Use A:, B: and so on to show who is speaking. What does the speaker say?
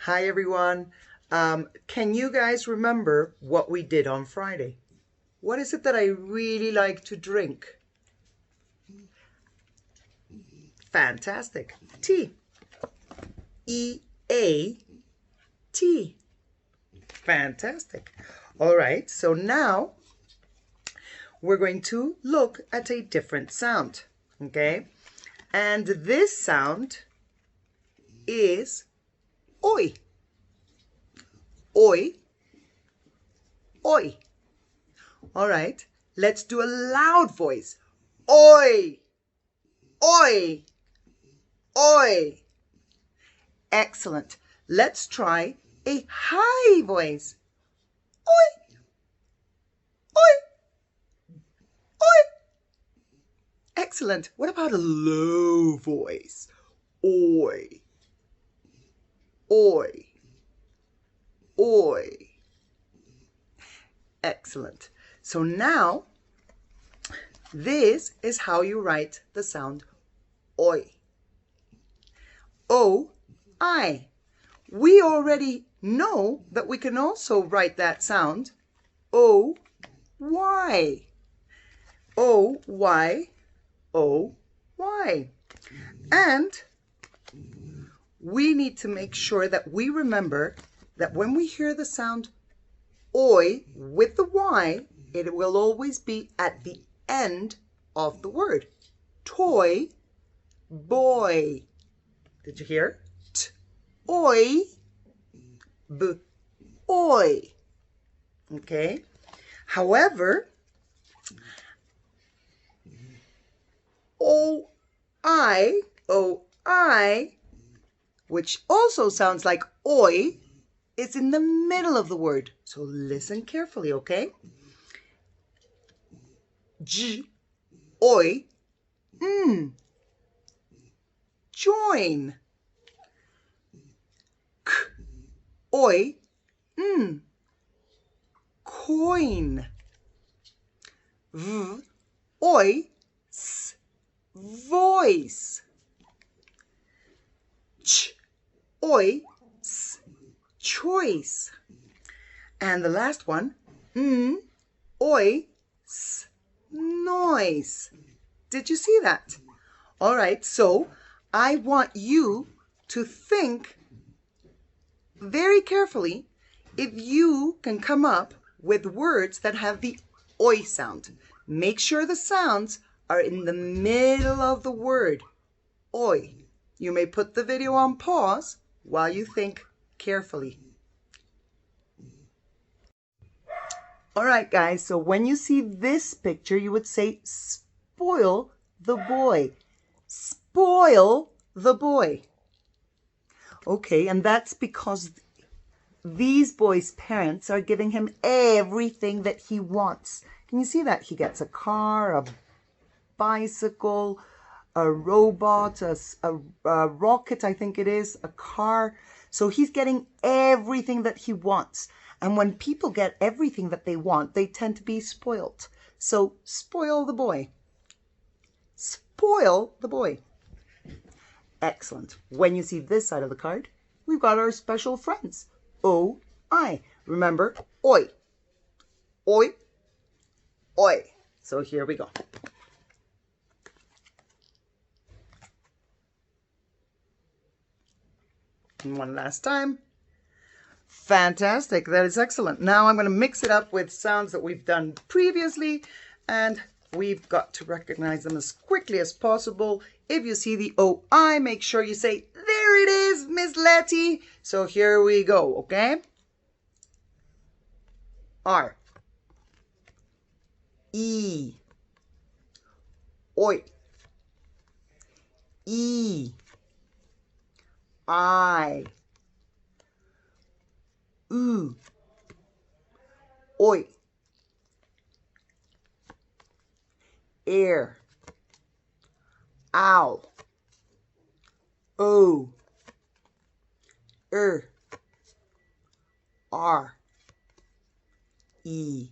A: Hi, everyone. Can you guys remember what we did on Friday? What is it that I really like to drink? Fantastic. Tea. E-A-T. Fantastic. All right, so now we're going to look at a different sound, okay? And this sound is oi. Oi. Oi. All right, let's do a loud voice. Oi. Oi. Oi. Excellent. Let's try a high voice. Oi. Oi. Oi. Excellent. What about a low voice? Oi. Oi. Oi. Excellent. So now, this is how you write the sound oi. O-I. We already know that we can also write that sound O-Y. O-Y. O-Y. And we need to make sure that we remember that when we hear the sound oi with the Y, it will always be at the end of the word. Toy, boy. Did you hear? T, oi, b, oi. Okay? However, O-I, O-I, which also sounds like oi, is in the middle of the word. So listen carefully, okay? J, oi, join. K, oi, coin. V, oi, s, voice. Ch, oi, s, choice. And the last one, oi, s, noise. Did you see that? All right, so I want you to think very carefully if you can come up with words that have the oi sound. Make sure the sounds are in the middle of the word, oi. You may put the video on pause while you think carefully. All right, guys, so when you see this picture, you would say, spoil the boy. Spoil the boy. Okay, and that's because these boys' parents are giving him everything that he wants. Can you see that? He gets a car, a bicycle, a robot, a rocket, I think it is, a car. So he's getting everything that he wants. And when people get everything that they want, they tend to be spoiled. So spoil the boy. Spoil the boy. Excellent. When you see this side of the card, we've got our special friends. O-I. Remember, oi. Oi. Oi. So here we go. And one last time. Fantastic. That is excellent. Now I'm going to mix it up with sounds that we've done previously, and we've got to recognize them as quickly as possible. If you see the O-I, make sure you say, there it is, Miss Letty. So here we go, okay? R. E. Oi. E. I. Oo. Oi. Air. Ow. O. R. E.